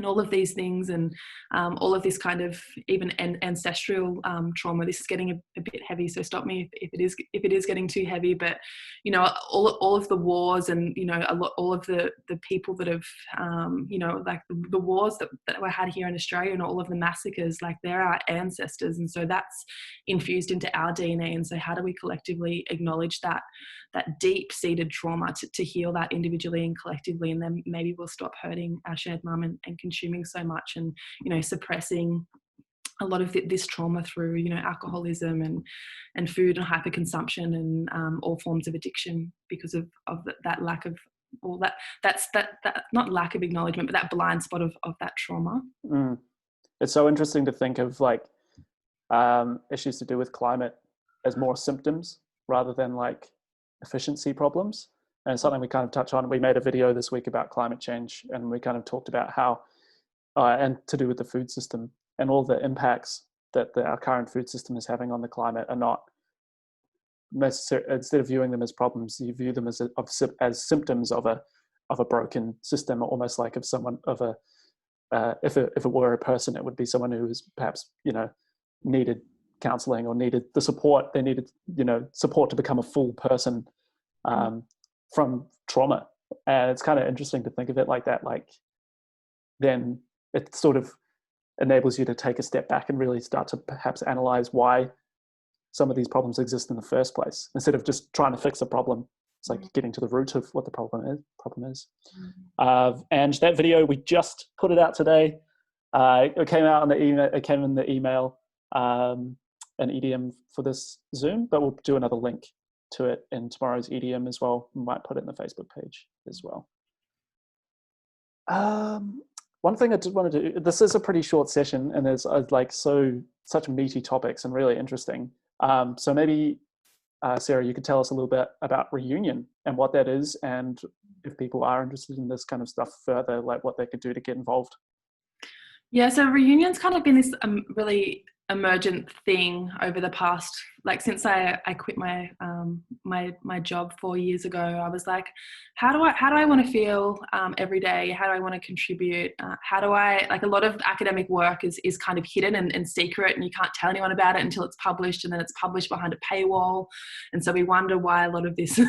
all of these things, and all of this kind of even ancestral trauma. This is getting a bit heavy, so stop me if it is getting too heavy. But, you know, all of the wars, and, you know, all of the people that have you know, like the wars that were had here in Australia, and all of the massacres, like, they're our ancestors, and so that's infused into our DNA. And so how do we collectively acknowledge that deep-seated trauma to heal that individually and collectively, and then maybe we'll stop hurting our shared mum and consuming so much, and, you know, suppressing a lot of this trauma through, you know, alcoholism and food and hyperconsumption and all forms of addiction, because of that lack of, or that's not lack of acknowledgement, but that blind spot of that trauma. It's so interesting to think of, like, issues to do with climate as more symptoms rather than like efficiency problems. And it's something we kind of touch on. We made a video this week about climate change, and we kind of talked about how, and to do with the food system and all the impacts that our current food system is having on the climate are not necessary. Instead of viewing them as problems, you view them as symptoms of a broken system, almost like if it were a person, it would be someone who was perhaps, needed counseling or needed the support. They needed, support to become a full person from trauma. And it's kind of interesting to think of it like that. Like, then it sort of enables you to take a step back and really start to perhaps analyze why some of these problems exist in the first place, instead of just trying to fix a problem. It's like getting to the root of what the problem is. And that video, we just put it out today. It came out on the email. It came in the email, an EDM for this Zoom, but we'll do another link to it in tomorrow's EDM as well. We might put it in the Facebook page as well. One thing I did want to do, this is a pretty short session, and there's such meaty topics and really interesting. So maybe, Sarah, you could tell us a little bit about Reunion and what that is, and if people are interested in this kind of stuff further, like what they could do to get involved. Yeah, so Reunion's kind of been this really emergent thing over the past, like since I quit my my job 4 years ago. I was like, how do I want to feel every day? How do I want to contribute? How do I, like, a lot of academic work is kind of hidden and secret, and you can't tell anyone about it until it's published, and then it's published behind a paywall. And so we wonder why a lot of this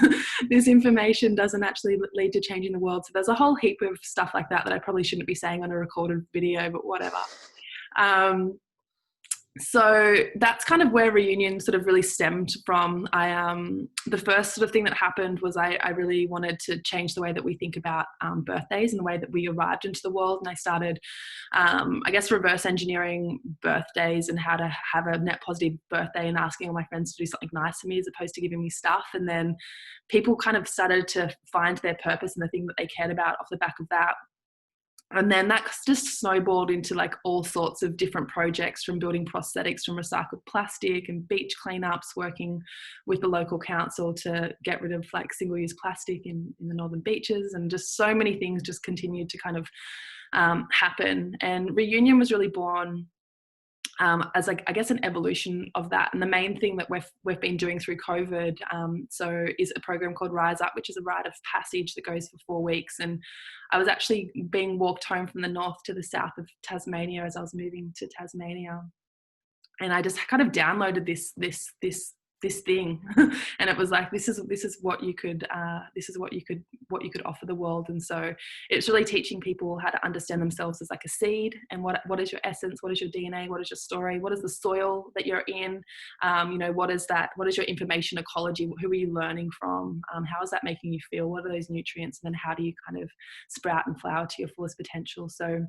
this information doesn't actually lead to changing the world. So there's a whole heap of stuff like that I probably shouldn't be saying on a recorded video, but whatever. So that's kind of where Reunion sort of really stemmed from. The first sort of thing that happened was I really wanted to change the way that we think about birthdays and the way that we arrived into the world. And I started, reverse engineering birthdays and how to have a net positive birthday, and asking all my friends to do something nice for me as opposed to giving me stuff. And then people kind of started to find their purpose and the thing that they cared about off the back of that. And then that just snowballed into like all sorts of different projects, from building prosthetics from recycled plastic and beach cleanups, working with the local council to get rid of like single-use plastic in the northern beaches, and just so many things just continued to kind of happen. And Reunion was really born as like, I guess, an evolution of that. And the main thing that we've been doing through COVID is a program called Rise Up, which is a rite of passage that goes for 4 weeks. And I was actually being walked home from the north to the south of Tasmania as I was moving to Tasmania, and I just kind of downloaded this thing, and it was like, this is what you could offer the world. And so it's really teaching people how to understand themselves as like a seed, and what is your essence, what is your DNA, what is your story, what is the soil that you're in, what is your information ecology, who are you learning from, how is that making you feel, what are those nutrients, and then how do you kind of sprout and flower to your fullest potential. So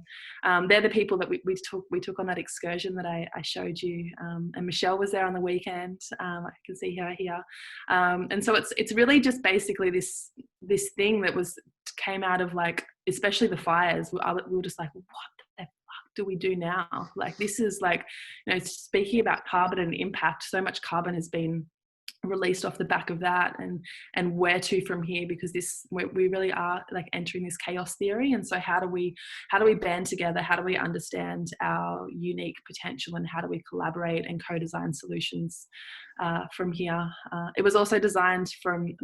they're the people that we took on that excursion that I showed you, and Michelle was there on the weekend. I can see her here, and so it's really just basically this thing that came out of, like, especially the fires. We were just like, what the fuck do we do now? Like, this is like, speaking about carbon and impact, so much carbon has been released off the back of that, and where to from here, because we really are like entering this chaos theory. And so how do we band together, how do we understand our unique potential, and how do we collaborate and co-design solutions from here. It was also designed from,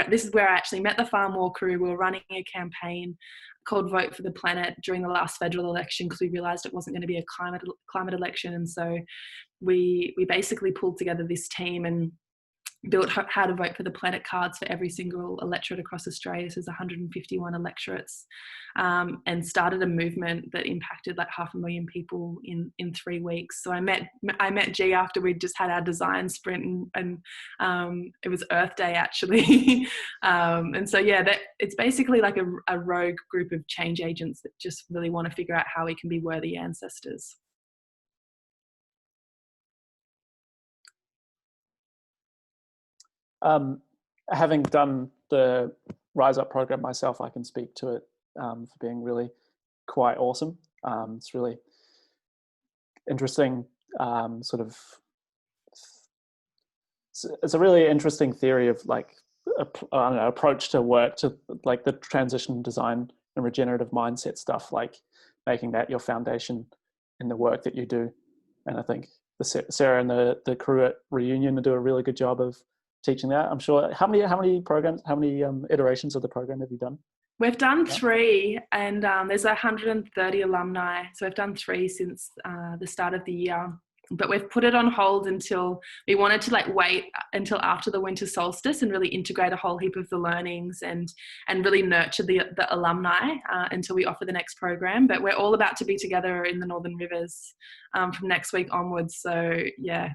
this is where I actually met the Farm War crew. We were running a campaign called Vote for the Planet during the last federal election, because we realized it wasn't going to be a climate election. And so we basically pulled together this team and built how to vote for the planet cards for every single electorate across Australia. So there's 151 electorates, and started a movement that impacted like 500,000 people in 3 weeks. So I met G after we'd just had our design sprint, and it was Earth Day actually. And so yeah, it's basically like a rogue group of change agents that just really want to figure out how we can be worthy ancestors. Having done the Rise Up program myself, I can speak to it for being really quite awesome. It's really interesting, sort of it's a really interesting theory of like I don't know, approach to work, to like the transition design and regenerative mindset stuff, like making that your foundation in the work that you do. And I think Sarah and the crew at Reunion do a really good job of teaching that. I'm sure. How many programs, how many iterations of the program have you done? We've done 3, and there's 130 alumni. So we've done 3 since the start of the year. But we've put it on hold until we wanted to like wait until after the winter solstice and really integrate a whole heap of the learnings and really nurture the alumni until we offer the next program. But we're all about to be together in the Northern Rivers from next week onwards. So yeah,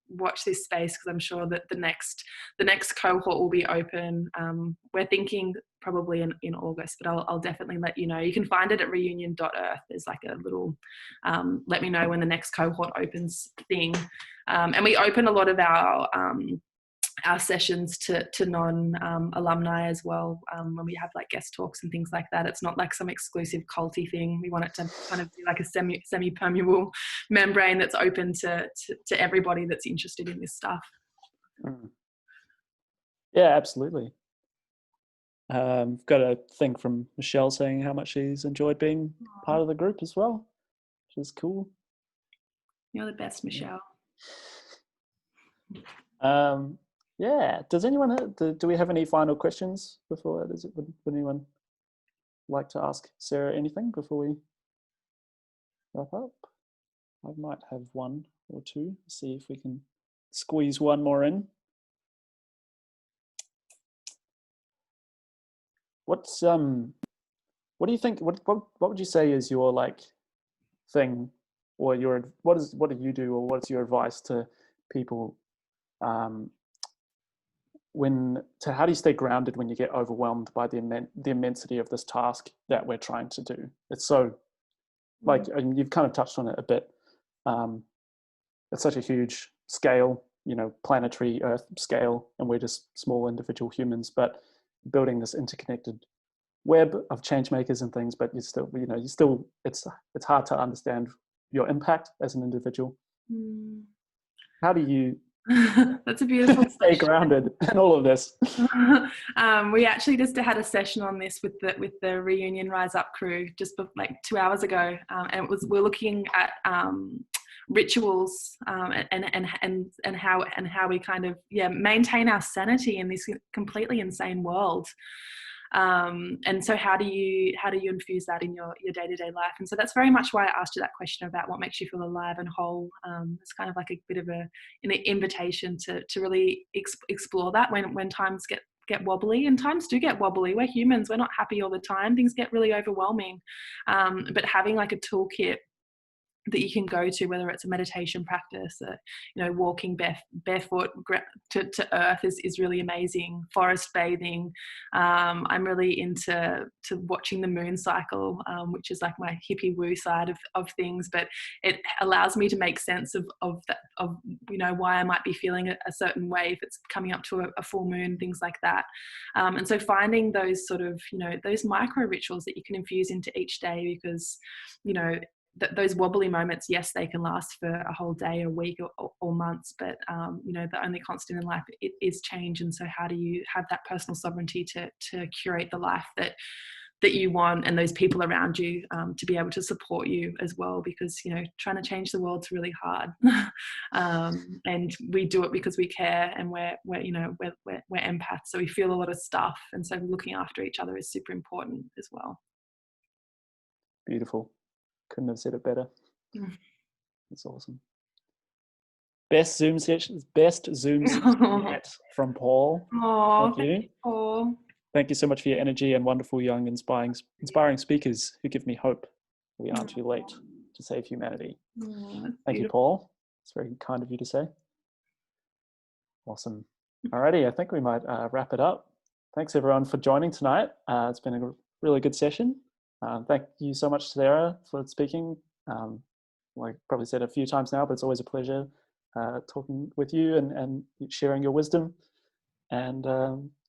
watch this space, because I'm sure that the next cohort will be open. We're thinking probably in August, but I'll definitely let you know. You can find it at reunion.earth. There's like a little let me know when the next cohort opens thing. And we open a lot of our sessions to non-alumni as well, when we have like guest talks and things like that. It's not like some exclusive culty thing. We want it to kind of be like a semi-permeable membrane that's open to everybody that's interested in this stuff. Yeah, absolutely. Got a thing from Michelle saying how much she's enjoyed being part of the group as well, which is cool. You're the best, Michelle. Yeah. Does anyone do we have any final questions before? Would anyone like to ask Sarah anything before we wrap up? I might have one or two. See if we can squeeze one more in. What do you think? What would you say is your like thing, or what do you do, or what's your advice to people? How do you stay grounded when you get overwhelmed by the immensity of this task that we're trying to do? It's so like, and you've kind of touched on it a bit. It's such a huge scale, planetary Earth scale, and we're just small individual humans, but building this interconnected web of change makers and things, but it's hard to understand your impact as an individual. How do you that's a beautiful stay grounded in all of this? We actually just had a session on this with the Reunion Rise Up crew just like 2 hours ago, and we're looking at rituals and how we kind of maintain our sanity in this completely insane world. And so how do you infuse that in your day-to-day life? And so that's very much why I asked you that question about what makes you feel alive and whole. It's kind of like a bit of an invitation to really explore that when times get wobbly, and times do get wobbly. We're humans, we're not happy all the time, things get really overwhelming, but having like a toolkit that you can go to, whether it's a meditation practice, walking barefoot to earth is really amazing. Forest bathing. I'm really into watching the moon cycle, which is like my hippie woo side of things, but it allows me to make sense of why I might be feeling a certain way if it's coming up to a full moon, things like that. And so finding those sort of, those micro rituals that you can infuse into each day, because, those wobbly moments, yes, they can last for a whole day, a week, or months, but the only constant in life is change. And so how do you have that personal sovereignty to curate the life that you want, and those people around you to be able to support you as well, because trying to change the world's really hard. And we do it because we care, and we're empaths, so we feel a lot of stuff, and so looking after each other is super important as well. Beautiful. Couldn't have said it better. That's awesome. Best Zoom sessions yet from Paul. Oh, thank you, Paul. Thank you so much for your energy and wonderful, young, inspiring speakers who give me hope. We aren't too late to save humanity. Thank you, Paul. It's very kind of you to say. Awesome. Alrighty, I think we might wrap it up. Thanks everyone for joining tonight. It's been a really good session. Thank you so much, Sarah, for speaking. Like I probably said a few times now, but it's always a pleasure talking with you and sharing your wisdom. And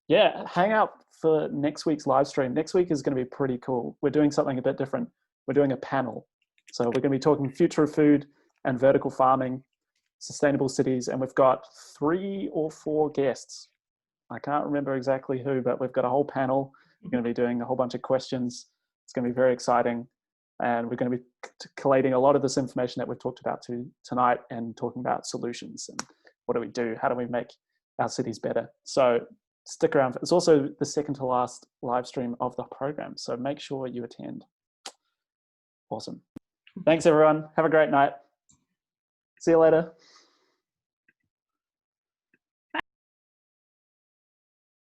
hang out for next week's live stream. Next week is going to be pretty cool. We're doing something a bit different. We're doing a panel. So we're going to be talking future of food and vertical farming. sustainable cities, and we've got 3 or 4 guests. I can't remember exactly who, but we've got a whole panel. We're going to be doing a whole bunch of questions. It's going to be very exciting. And we're going to be collating a lot of this information that we've talked about tonight and talking about solutions and what do we do? How do we make our cities better? So stick around. It's also the second to last live stream of the program. So make sure you attend. Awesome. Thanks, everyone. Have a great night. See you later.